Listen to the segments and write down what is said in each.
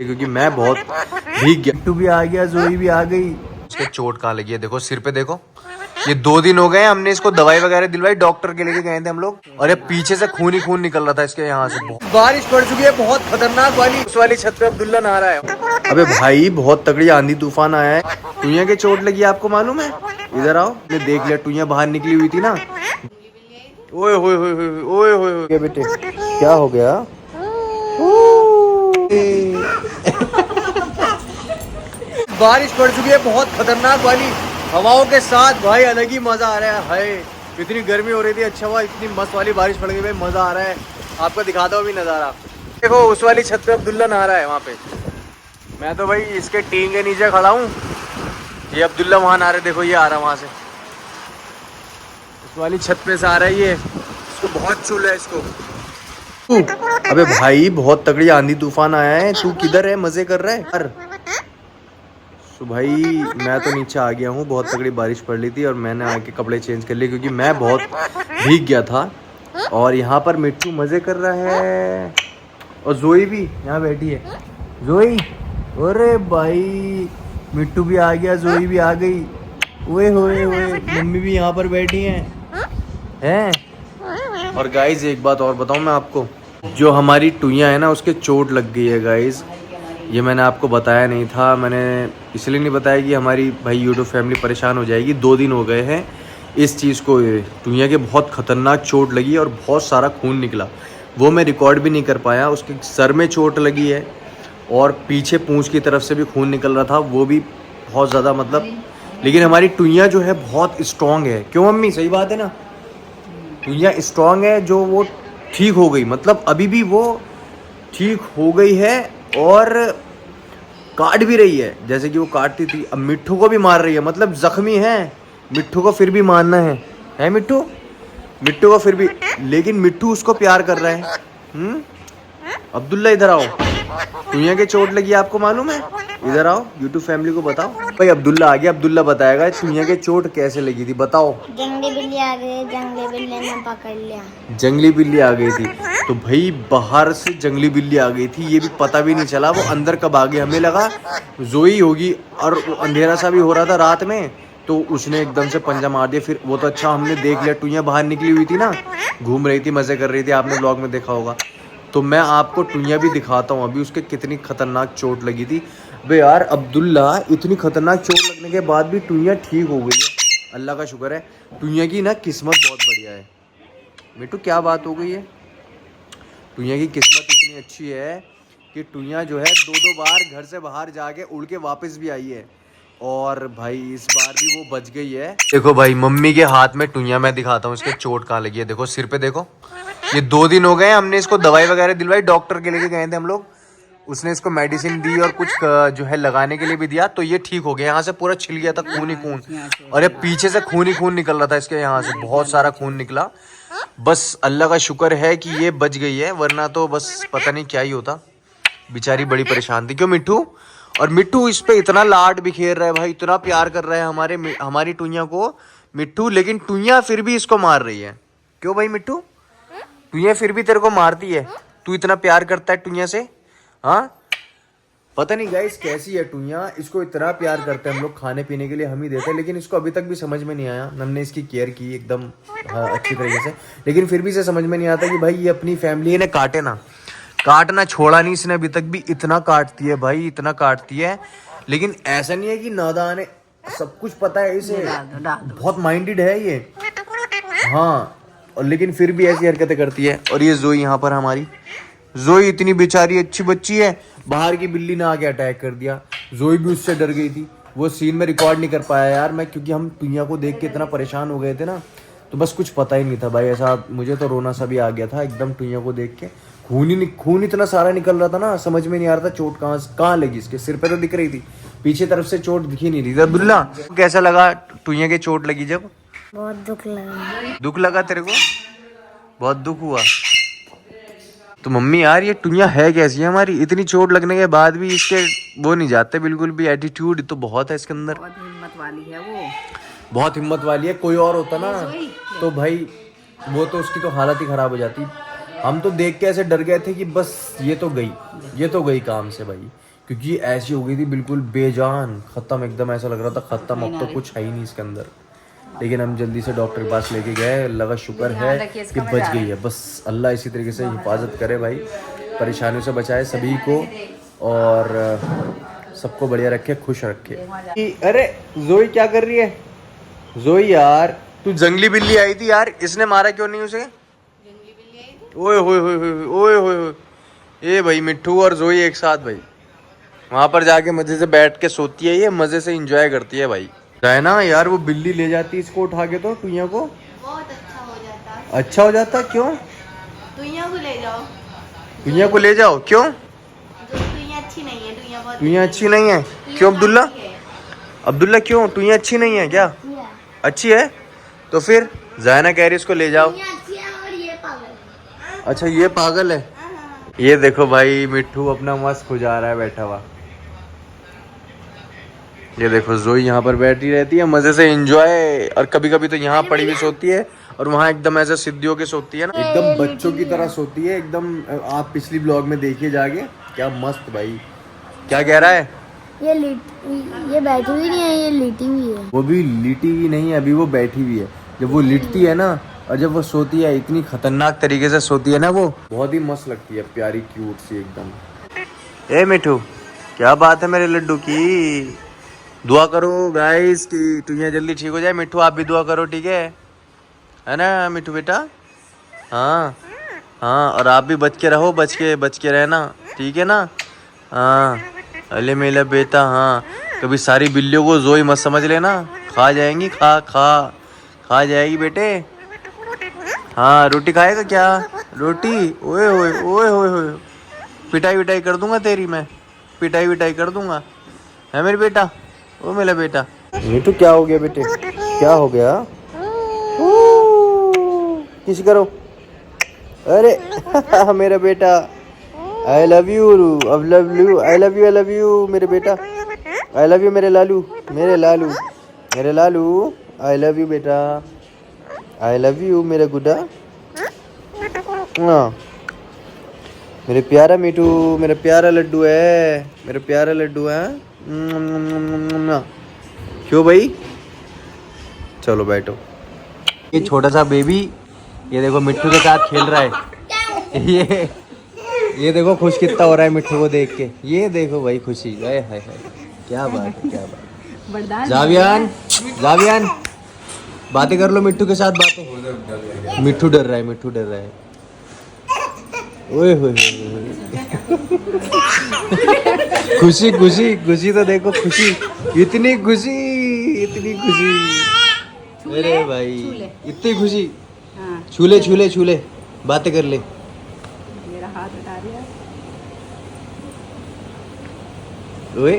क्योंकि मैं बहुत भीग गया। टू भी आ गया, जोई भी आ गई। इसके चोट कहाँ लगी है देखो, सिर पे देखो। ये 2 दिन हो गए, हमने इसको दवाई वगैरह दिलवाई, डॉक्टर के लेके गए थे हम लोग। और ये पीछे से खून ही खून निकल रहा था इसके यहाँ से। बारिश पड़ चुकी है बहुत खतरनाक वाली। उस वाली छत पे अब्दुल्ला नहा रहा है। अबे भाई बहुत तगड़ी आंधी तूफान आया है। टुइया के चोट लगी, आपको मालूम है? इधर आओ, ने देख लिया, टुइया बाहर निकली हुई थी ना। ओए होए होए होए ओए होए बेटे, क्या हो गया? बारिश पड़ चुकी है बहुत खतरनाक वाली हवाओं के साथ। भाई अलग ही मजा आ रहा है। हाय इतनी गर्मी हो रही थी, अच्छा हुआ इतनी मस्त वाली बारिश पड़ गई। भाई मजा आ रहा है, आपको दिखाता हूँ भी नज़ारा। देखो उस वाली छत पे अब्दुल्ला नहा रहा है वहाँ पे। मैं तो भाई इसके टीन के नीचे खड़ा हूँ। ये अब्दुल्ला वहाँ नहा रहे, देखो ये आ रहा है वहाँ से, उस वाली छत पे से आ रहा है ये। इसको बहुत चुल है इसको। अबे भाई बहुत तगड़ी आंधी तूफान आया है, तू किधर है? मजे कर रहा है? तो भाई मैं तो नीचे आ गया हूँ, बहुत तगड़ी बारिश पड़ रही थी और मैंने आके कपड़े चेंज कर लिए क्योंकि मैं बहुत भीग गया था। और यहाँ पर मिट्टू मज़े कर रहा है और जोई भी यहाँ बैठी है। जोई, अरे भाई मिट्टू भी आ गया, जोई भी आ गई। ओए होए होए, मम्मी भी यहाँ पर बैठी हैं। और गाइज एक बात और बताऊँ मैं आपको, जो हमारी टुइयाँ है ना उसके चोट लग गई है गाइज। ये मैंने आपको बताया नहीं था, मैंने इसलिए नहीं बताया कि हमारी भाई यूट्यूब फैमिली परेशान हो जाएगी। 2 दिन हो गए हैं इस चीज़ को, टुइयाँ के बहुत ख़तरनाक चोट लगी और बहुत सारा खून निकला। वो मैं रिकॉर्ड भी नहीं कर पाया। उसके सर में चोट लगी है और पीछे पूंछ की तरफ से भी खून निकल रहा था, वो भी बहुत ज़्यादा मतलब। लेकिन हमारी टुइयाँ जो है बहुत स्ट्रॉन्ग है। क्यों मम्मी? सही बात है ना, टुइयाँ स्ट्रॉन्ग है। जो वो ठीक हो गई, मतलब अभी भी वो ठीक हो गई है और काट भी रही है जैसे कि वो काटती थी। अब मिट्ठू को भी मार रही है, मतलब जख्मी है मिट्ठू को, फिर भी मारना है मिट्ठू? मिट्टू को फिर भी, लेकिन मिट्टू उसको प्यार कर रहा है। अब्दुल्ला इधर आओ, टुइयाँ के चोट लगी आपको मालूम है? इधर आओ, यूट्यूब फैमिली को बताओ। भाई अब्दुल्ला आ गया, अब्दुल्ला बताएगा टुइयाँ के चोट कैसे लगी थी, बताओ। जंगली बिल्ली आ गई, जंगली बिल्ली ने पकड़ लिया। जंगली बिल्ली आ गई थी, तो भाई बाहर से जंगली बिल्ली आ गई थी, ये भी पता भी नहीं चला वो अंदर कब आ गई। हमें लगा जोई होगी और अंधेरा सा भी हो रहा था रात में, तो उसने एकदम से पंजा मार दिया। फिर वो तो अच्छा हमने देख लिया, टुइयाँ बाहर निकली हुई थी ना, घूम रही थी, मज़े कर रही थी, आपने ब्लॉग में देखा होगा। तो मैं आपको टुइयाँ भी दिखाता हूँ अभी उसके कितनी खतरनाक चोट लगी थी। बे यार अब्दुल्ला, इतनी खतरनाक चोट लगने के बाद भी टुइयाँ ठीक हो गई है, अल्लाह का शुक्र है। टुइयाँ की ना किस्मत बहुत बढ़िया है। मिट्टू क्या बात हो गई है? टुइयाँ की किस्मत इतनी अच्छी है कि टुइयाँ जो है 2-2 बार घर से बाहर जाके उड़ के वापस भी आई है। और भाई इस बार भी वो बच गई है। देखो भाई मम्मी के हाथ में टुइयाँ, मैं दिखाता हूँ इसके चोट कहाँ लगी है, देखो सिर पे देखो। ये 2 दिन हो गए, हमने इसको दवाई वगैरह दिलवाई, डॉक्टर के लेके गए थे हम लोग। उसने इसको मेडिसिन दी और कुछ जो है लगाने के लिए भी दिया, तो ये ठीक हो गया। यहाँ से पूरा छिल गया था खून ही खून, और ये पीछे से खून ही खून निकल रहा था इसके यहाँ से, बहुत सारा खून निकला। बस अल्लाह का शुक्र है कि ये बच गई है, वरना तो बस पता नहीं क्या ही होता। बेचारी बड़ी परेशान थी। क्यों मिट्टू? और मिट्टू इस पे इतना लाड बिखेर रहा है भाई, इतना प्यार कर रहा है हमारी टुइयाँ को मिट्टू, लेकिन टुइयाँ फिर भी इसको मार रही है। क्यों भाई मिट्टू? टुइयाँ फिर भी तेरे को मारती है, तू इतना प्यार करता है टुइयाँ से? हाँ पता नहीं गाइस कैसी है टुइयाँ, इसको इतना प्यार करते हैं हम लोग, खाने पीने के लिए हम ही देते हैं, लेकिन इसको अभी तक भी समझ में नहीं आया। हमने इसकी केयर की एकदम अच्छी तरीके से, लेकिन फिर भी इसे समझ में नहीं आता कि भाई ये अपनी फैमिली ने काटना छोड़ा नहीं इसने अभी तक भी। इतना काटती है भाई, इतना काटती है। लेकिन ऐसा नहीं है कि नादान है, सब कुछ पता है इसे, बहुत माइंडेड है ये। हाँ, और लेकिन फिर भी ऐसी हरकतें करती है। और ये जोई यहाँ पर हमारी, जोई इतनी बेचारी अच्छी बच्ची है, बाहर की बिल्ली ने आके अटैक कर दिया। जोई भी उससे डर गई थी, वो सीन में रिकॉर्ड नहीं कर पाया यार मैं, क्योंकि हम टुइयाँ को देख के इतना परेशान हो गए थे ना, तो बस कुछ पता ही नहीं था भाई। ऐसा मुझे तो रोना सा भी आ गया था एकदम टुइयाँ को देख के। खून इतना सारा निकल रहा था ना, समझ में नहीं आ रहा था चोट कहाँ लगी। इसके सिर पे तो दिख रही थी, पीछे तरफ से चोट दिखी नहीं रही। अब्दुल्ला कैसा लगा टुइयाँ के चोट लगी जब? बहुत दुख लगा। दुख लगा तेरे को? बहुत दुख हुआ। तो मम्मी यार ये टुइयाँ है कैसी है हमारी, इतनी चोट लगने के बाद भी इसके वो नहीं जाते बिल्कुल भी, एटीट्यूड तो बहुत है इसके अंदर। बहुत हिम्मत वाली है वो, बहुत हिम्मत वाली है। कोई और होता ना तो भाई वो तो उसकी तो हालत ही खराब हो जाती। हम तो देख के ऐसे डर गए थे कि बस ये तो गई काम से भाई, क्योंकि ऐसी हो गई थी बिल्कुल बेजान, खत्म एकदम, ऐसा लग रहा था खत्म, अब तो कुछ है ही नहीं इसके अंदर। लेकिन हम जल्दी से डॉक्टर के पास लेके गए, लगा शुक्र है कि बच गई है। बस अल्लाह इसी तरीके से हिफाजत करे भाई, परेशानियों से बचाए सभी को और सबको बढ़िया रखे, खुश रखे। अरे जोई क्या कर रही है? जोई यार तू जंगली बिल्ली आई थी यार, इसने मारा क्यों नहीं उसे? ओए होए होए होए ओए होए होए, ये भाई मिट्ठू और जोई एक साथ भाई, वहां पर जाके मजे से बैठ के सोती है, ये मजे से एंजॉय करती है भाई। है ना यार, वो बिल्ली ले जाती है इसको उठा के तो टुइया को, बहुत अच्छा हो जाता। अच्छा हो जाता। क्यों? टुइया को ले जाओ। टुइया को ले जाओ, क्यों? टुइया अच्छी नहीं है, टुइया बहुत टुइया अच्छी नहीं है? क्यों अब्दुल्ला? अब्दुल्ला क्यों, टुइया अच्छी नहीं है क्या? अच्छी है तो फिर जायना कह रही इसको ले जाओ। अच्छी है और ये पागल। अच्छा ये पागल है। ये देखो भाई मिट्ठू अपना मस्त खुजा रहा है बैठा हुआ। ये देखो जोई यहाँ पर बैठी रहती है मजे से एंजॉय, और कभी कभी तो यहाँ पड़ी हुई सोती है और वहाँ एकदम ऐसे सिद्धियों के सोती है ना, एकदम बच्चों की तरह सोती है एकदम। आप पिछली ब्लॉग में देखिए जाके, क्या मस्त भाई। क्या कह रहा है? ये बैठी हुई नहीं है, ये लेटी हुई है। वो भी लेटी हुई नहीं है, अभी वो बैठी हुई है। जब वो लिटती है ना और जब वो सोती है, इतनी खतरनाक तरीके से सोती है ना, वो बहुत ही मस्त लगती है, प्यारी क्यूट सी एकदम। ए मिठू, क्या बात है मेरे लड्डू की? दुआ करो गाइस कि टुइया जल्दी ठीक हो जाए। मिठू आप भी दुआ करो, ठीक है ना मिठू बेटा? हाँ हाँ, और आप भी बच के रहो, बच के रहना, ठीक है ना? हाँ अले मेरा बेटा, हाँ। कभी सारी बिल्लियों को जोई मत समझ लेना, खा जाएंगी, खा जाएगी बेटे। हाँ रोटी खाएगा क्या? रोटी? ओए होए ओए होए होए, पिटाई विटाई कर दूंगा तेरी मैं, पिटाई विटाई कर दूंगा, है मेरे बेटा? ओ मेरा बेटा। मिठू क्या हो गया बेटे, क्या हो गया? किसी करो, अरे मेरा बेटा, I love you, I love you मेरे बेटा, आई लव यू मेरे लालू, मेरे लालू, आई लव यू बेटा, आई लव यू मेरा गुड्डा। हाँ मेरे प्यारा मिठू, मेरा प्यारा लड्डू है, मेरा प्यारा लड्डू है। क्यों भाई? चलो बैठो। ये छोटा सा बेबी, ये देखो मिट्टू के साथ खेल रहा है। ये देखो खुश कितना हो रहा है मिट्टू को देख के, ये देखो भाई खुशी, हाय हाय हाय, क्या बात है, क्या बात है। जावियान बातें कर लो मिट्टू के साथ, बातें। मिट्टू डर रहा है, ओए होए खुशी तो देखो, खुशी, इतनी खुशी, अरे भाई इतनी खुशी। छूले बातें कर ले। मेरा हाथ हटा दिया। ओए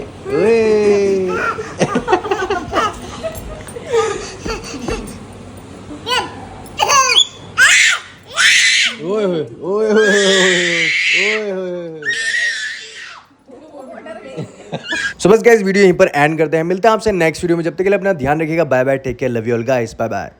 सो बस गाइस वीडियो यहीं पर एंड करते हैं, मिलते हैं आपसे नेक्स्ट वीडियो में। जब तक के लिए अपना ध्यान रखिएगा, bye bye, take care, love you all guys, bye bye.